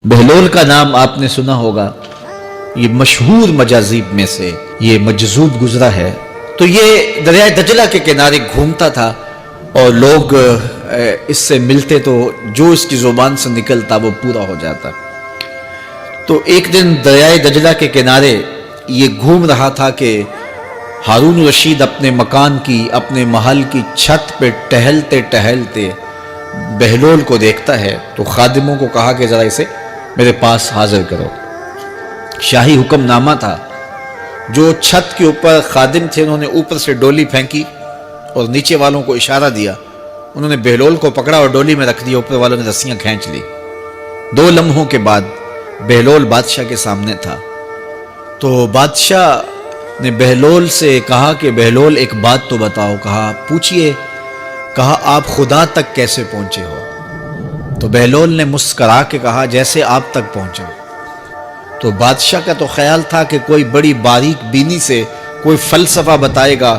بہلول کا نام آپ نے سنا ہوگا، یہ مشہور مجاذیب میں سے یہ مجذوب گزرا ہے۔ تو یہ دریائے دجلہ کے کنارے گھومتا تھا اور لوگ اس سے ملتے تو جو اس کی زبان سے نکلتا وہ پورا ہو جاتا۔ تو ایک دن دریائے دجلہ کے کنارے یہ گھوم رہا تھا کہ ہارون رشید اپنے مکان کی، اپنے محل کی چھت پہ ٹہلتے ٹہلتے بہلول کو دیکھتا ہے۔ تو خادموں کو کہا کہ ذرا اسے میرے پاس حاضر کرو۔ شاہی حکم نامہ تھا۔ جو چھت کے اوپر خادم تھے انہوں نے اوپر سے ڈولی پھینکی اور نیچے والوں کو اشارہ دیا، انہوں نے بہلول کو پکڑا اور ڈولی میں رکھ دیا، اوپر والوں نے رسیاں کھینچ لی۔ 2 لمحوں کے بعد بہلول بادشاہ کے سامنے تھا۔ تو بادشاہ نے بہلول سے کہا کہ بہلول ایک بات تو بتاؤ۔ کہا پوچھئے۔ کہا آپ خدا تک کیسے پہنچے ہو؟ تو بہلول نے مسکرا کے کہا جیسے آپ تک پہنچا۔ تو بادشاہ کا تو خیال تھا کہ کوئی بڑی باریک بینی سے کوئی فلسفہ بتائے گا،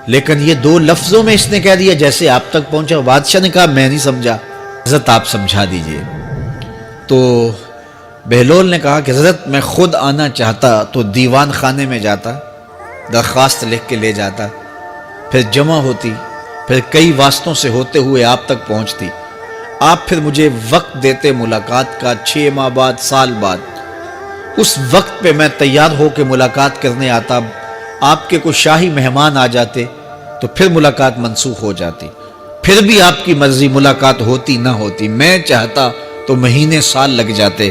لیکن یہ 2 لفظوں میں اس نے کہہ دیا جیسے آپ تک پہنچا۔ بادشاہ نے کہا میں نہیں سمجھا، حضرت آپ سمجھا دیجئے۔ تو بہلول نے کہا کہ حضرت میں خود آنا چاہتا تو دیوان خانے میں جاتا، درخواست لکھ کے لے جاتا، پھر جمع ہوتی، پھر کئی واسطوں سے ہوتے ہوئے آپ تک پہنچتی، آپ پھر مجھے وقت دیتے ملاقات کا، 6 ماہ بعد، سال بعد۔ اس وقت پہ میں تیار ہو کے ملاقات کرنے آتا، آپ کے کوئی شاہی مہمان آ جاتے تو پھر ملاقات منسوخ ہو جاتی، پھر بھی آپ کی مرضی ملاقات ہوتی نہ ہوتی۔ میں چاہتا تو مہینے سال لگ جاتے،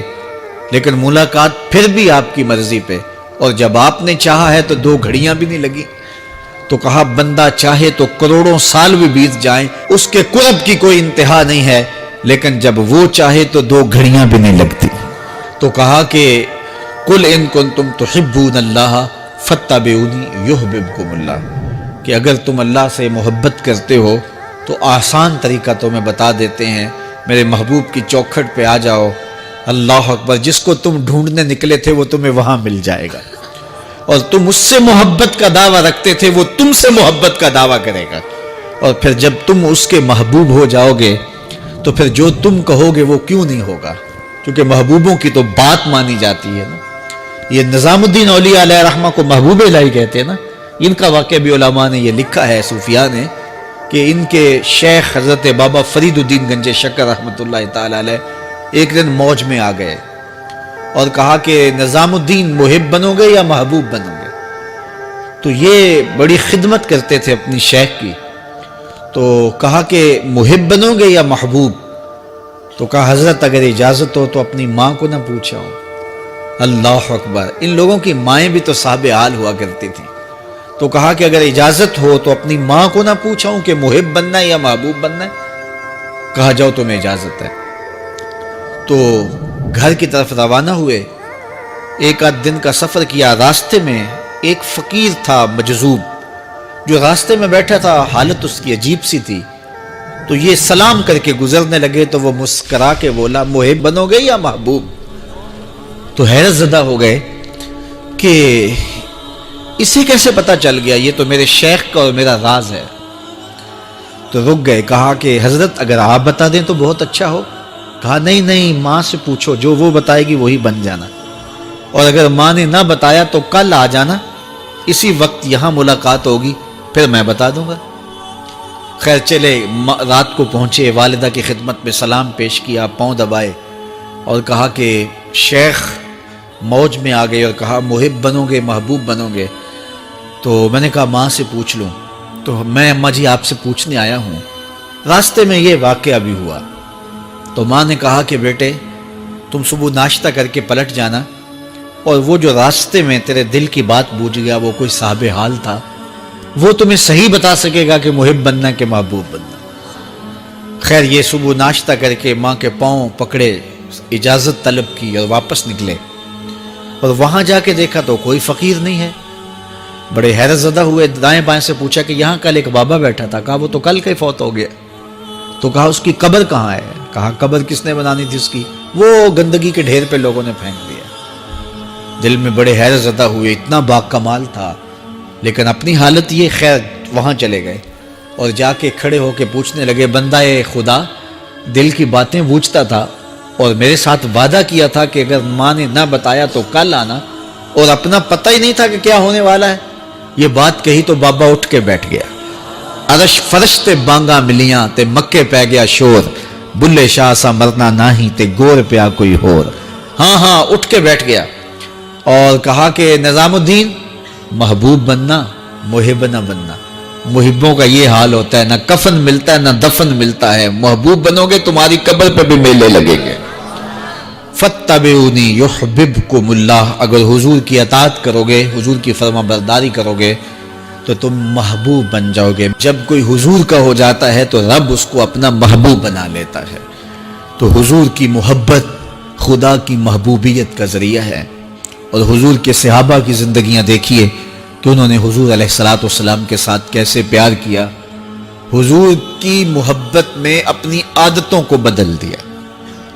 لیکن ملاقات پھر بھی آپ کی مرضی پہ، اور جب آپ نے چاہا ہے تو 2 گھڑیاں بھی نہیں لگی۔ تو کہا بندہ چاہے تو کروڑوں سال بھی بیت جائیں، اس کے قرب کی کوئی انتہا نہیں ہے، لیکن جب وہ چاہے تو 2 گھڑیاں بھی نہیں لگتی۔ تو کہا کہ قل ان کنتم تحبون اللہ فاتبعونی یحببکم اللہ، کہ اگر تم اللہ سے محبت کرتے ہو تو آسان طریقہ تمہیں بتا دیتے ہیں، میرے محبوب کی چوکھٹ پہ آ جاؤ، اللہ اکبر، جس کو تم ڈھونڈنے نکلے تھے وہ تمہیں وہاں مل جائے گا، اور تم اس سے محبت کا دعویٰ رکھتے تھے وہ تم سے محبت کا دعویٰ کرے گا، اور پھر جب تم اس کے محبوب ہو جاؤ گے تو پھر جو تم کہو گے وہ کیوں نہیں ہوگا، کیونکہ محبوبوں کی تو بات مانی جاتی ہے نا۔ یہ نظام الدین اولیاء علیہ رحمہ کو محبوب الہی کہتے ہیں نا۔ ان کا واقعہ بھی علماء نے یہ لکھا ہے، صوفیاء نے، کہ ان کے شیخ حضرت بابا فرید الدین گنج شکر رحمۃ اللہ تعالی علیہ ایک دن موج میں آ گئے اور کہا کہ نظام الدین محب بنو گے یا محبوب بنو گے؟ تو یہ بڑی خدمت کرتے تھے اپنی شیخ کی، تو کہا کہ محب بنو گے یا محبوب؟ تو کہا حضرت اگر اجازت ہو تو اپنی ماں کو نہ پوچھاؤں۔ اللہ اکبر، ان لوگوں کی مائیں بھی تو صاحب حال ہوا کرتی تھیں۔ تو کہا کہ اگر اجازت ہو تو اپنی ماں کو نہ پوچھاؤں کہ محب بننا ہے یا محبوب بننا ہے؟ کہا جاؤ تمہیں اجازت ہے۔ تو گھر کی طرف روانہ ہوئے، 1 دن کا سفر کیا۔ راستے میں ایک فقیر تھا مجذوب، جو راستے میں بیٹھا تھا، حالت اس کی عجیب سی تھی۔ تو یہ سلام کر کے گزرنے لگے تو وہ مسکرا کے بولا محب بنو گے یا محبوب؟ تو حیرت زدہ ہو گئے کہ اسے کیسے پتا چل گیا، یہ تو میرے شیخ کا اور میرا راز ہے۔ تو رک گئے، کہا کہ حضرت اگر آپ بتا دیں تو بہت اچھا ہو۔ کہا نہیں نہیں، ماں سے پوچھو، جو وہ بتائے گی وہی بن جانا، اور اگر ماں نے نہ بتایا تو کل آ جانا، اسی وقت یہاں ملاقات ہوگی، پھر میں بتا دوں گا۔ خیر چلے، رات کو پہنچے، والدہ کی خدمت میں سلام پیش کیا، پاؤں دبائے اور کہا کہ شیخ موج میں آ گئے اور کہا محب بنو گے محبوب بنو گے؟ تو میں نے کہا ماں سے پوچھ لوں۔ تو میں اماں جی آپ سے پوچھنے آیا ہوں، راستے میں یہ واقعہ بھی ہوا۔ تو ماں نے کہا کہ بیٹے تم صبح ناشتہ کر کے پلٹ جانا، اور وہ جو راستے میں تیرے دل کی بات بوجھ گیا وہ کوئی صاحب حال تھا، وہ تمہیں صحیح بتا سکے گا کہ محب بننا کہ محبوب بننا۔ خیر یہ صبح ناشتہ کر کے ماں کے پاؤں پکڑے، اجازت طلب کی اور واپس نکلے، اور وہاں جا کے دیکھا تو کوئی فقیر نہیں ہے۔ بڑے حیرت زدہ ہوئے، دائیں بائیں سے پوچھا کہ یہاں کل ایک بابا بیٹھا تھا۔ کہا وہ تو کل کا فوت ہو گیا۔ تو کہا اس کی قبر کہاں ہے؟ کہا قبر کس نے بنانی تھی اس کی؟ وہ گندگی کے ڈھیر پہ لوگوں نے پھینک دیا۔ دل میں بڑے حیرت زدہ ہوئے، اتنا باکمال تھا، لیکن اپنی حالت یہ، خیر وہاں چلے گئے اور جا کے کھڑے ہو کے پوچھنے لگے، بندہ خدا دل کی باتیں بوجھتا تھا، اور میرے ساتھ وعدہ کیا تھا کہ اگر ماں نے نہ بتایا تو کل آنا، اور اپنا پتہ ہی نہیں تھا کہ کیا ہونے والا ہے۔ یہ بات کہی تو بابا اٹھ کے بیٹھ گیا۔ عرش فرش تے بانگا ملیاں تے مکے پہ گیا شور، بلے شاہ سا مرنا ناہی تے گور پیا کوئی ہور۔ ہاں اٹھ کے بیٹھ گیا اور کہا کہ نظام الدین، محبوب بننا، محب نہ بننا۔ محبوں کا یہ حال ہوتا ہے، نہ کفن ملتا ہے نہ دفن ملتا ہے۔ محبوب بنو گے تمہاری قبر پہ بھی میلے لگیں گے۔ فَاتَّبِعُونِي يُحْبِبْكُمُ اللَّهُ، اگر حضور کی اطاعت کرو گے، حضور کی فرما برداری کرو گے تو تم محبوب بن جاؤ گے۔ جب کوئی حضور کا ہو جاتا ہے تو رب اس کو اپنا محبوب بنا لیتا ہے۔ تو حضور کی محبت خدا کی محبوبیت کا ذریعہ ہے۔ اور حضور کے صحابہ کی زندگیاں دیکھیے کہ انہوں نے حضور علیہ الصلوۃ والسلام کے ساتھ کیسے پیار کیا، حضور کی محبت میں اپنی عادتوں کو بدل دیا۔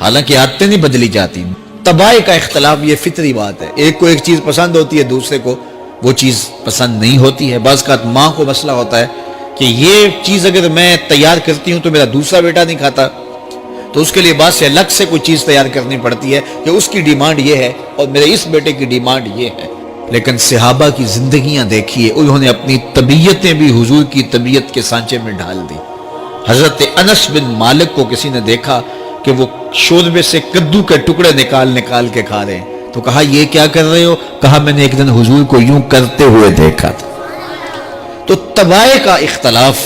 حالانکہ عادتیں نہیں بدلی جاتی، طباع کا اختلاف یہ فطری بات ہے۔ ایک کو ایک چیز پسند ہوتی ہے، دوسرے کو وہ چیز پسند نہیں ہوتی ہے۔ بعض اوقات ماں کو مسئلہ ہوتا ہے کہ یہ چیز اگر میں تیار کرتی ہوں تو میرا دوسرا بیٹا نہیں کھاتا، تو اس کے لیے بعد سے الگ سے کوئی چیز تیار کرنی پڑتی ہے کہ اس کی ڈیمانڈ یہ ہے اور میرے اس بیٹے کی ڈیمانڈ یہ ہے۔ لیکن صحابہ کی زندگیاں دیکھیے، انہوں نے اپنی طبیعتیں بھی حضور کی طبیعت کے سانچے میں ڈھال دی۔ حضرت انس بن مالک کو کسی نے دیکھا کہ وہ شوربے سے کدو کے ٹکڑے نکال کے کھا رہے ہیں، تو کہا یہ کیا کر رہے ہو؟ کہا میں نے ایک دن حضور کو یوں کرتے ہوئے دیکھا تھا۔ تو طباع کا اختلاف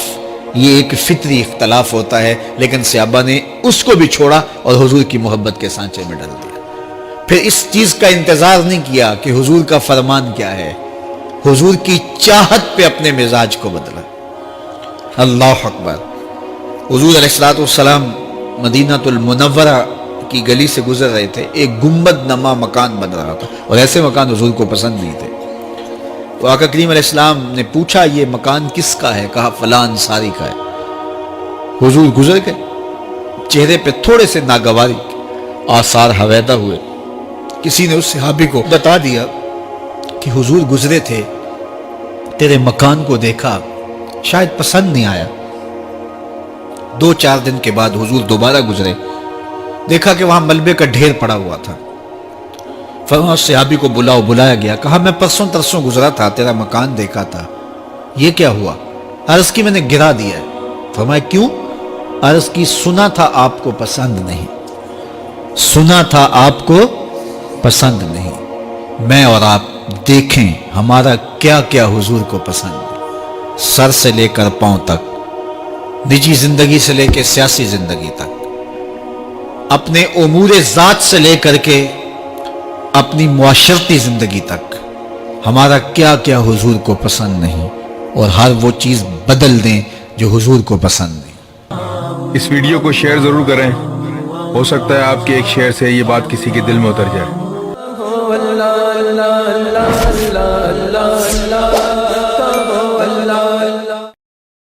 یہ ایک فطری اختلاف ہوتا ہے، لیکن صحابہ نے اس کو بھی چھوڑا اور حضور کی محبت کے سانچے میں ڈال دیا۔ پھر اس چیز کا انتظار نہیں کیا کہ حضور کا فرمان کیا ہے، حضور کی چاہت پہ اپنے مزاج کو بدلا۔ اللہ اکبر۔ حضور علیہ الصلوۃ والسلام مدینہ المنورہ کی گلی سے گزر رہے تھے، ایک گنبد نما مکان بن رہا تھا، اور ایسے مکان حضور کو پسند نہیں تھے۔ تو آقا کریم علیہ السلام نے پوچھا یہ مکان کس کا ہے؟ کہا فلاں انصاری کا ہے۔ حضور گزر گئے، چہرے پہ تھوڑے سے ناگواری آثار حویدہ ہوئے۔ کسی نے اس صحابی کو بتا دیا کہ حضور گزرے تھے، تیرے مکان کو دیکھا، شاید پسند نہیں آیا۔ 2-4 دن کے بعد حضور دوبارہ گزرے، دیکھا کہ وہاں ملبے کا ڈھیر پڑا ہوا تھا۔ فرمایا صحابی کو بلایا گیا، کہا میں پرسوں ترسوں گزرا تھا، تیرا مکان دیکھا تھا، یہ کیا ہوا؟ عرض کی میں نے گرا دیا ہے۔ فرمایا کیوں؟ عرض کی سنا تھا آپ کو پسند نہیں، سنا تھا آپ کو پسند نہیں۔ میں اور آپ دیکھیں ہمارا کیا کیا حضور کو پسند ہے، سر سے لے کر پاؤں تک، نجی زندگی سے لے کے سیاسی زندگی تک، اپنے امور ذات سے لے کر کے اپنی معاشرتی زندگی تک، ہمارا کیا کیا حضور کو پسند نہیں، اور ہر وہ چیز بدل دیں جو حضور کو پسند نہیں۔ اس ویڈیو کو شیئر ضرور کریں، ہو سکتا ہے آپ کے ایک شیئر سے یہ بات کسی کے دل میں اتر جائے۔